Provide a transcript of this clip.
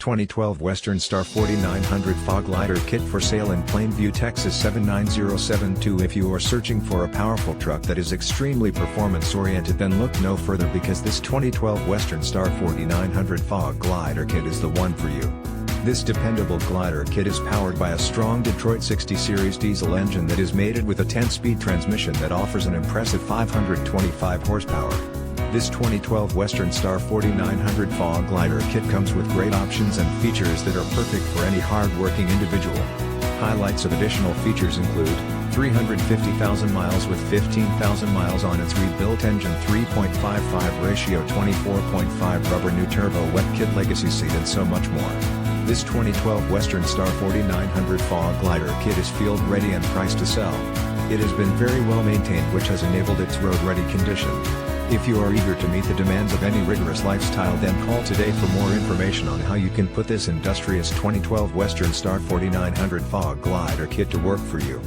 2012 Western Star 4900 Fog Lighter Kit for sale in Plainview, Texas 79072. If you are searching for a powerful truck that is extremely performance-oriented, then look no further, because this 2012 Western Star 4900 Fog Glider Kit is the one for you. This dependable glider kit is powered by a strong Detroit 60 series diesel engine that is mated with a 10-speed transmission that offers an impressive 525 horsepower. This 2012 Western Star 4900 Fog Glider Kit comes with great options and features that are perfect for any hard-working individual. Highlights of additional features include 350,000 miles with 15,000 miles on its rebuilt engine, 3.55 ratio 24.5 rubber new turbo wet kit, legacy seat, and so much more. This 2012 Western Star 4900 Fog Glider Kit is field ready and priced to sell. It has been very well maintained, which has enabled its road-ready condition. If you are eager to meet the demands of any rigorous lifestyle, then call today for more information on how you can put this industrious 2012 Western Star 4900 Fog Glider Kit to work for you.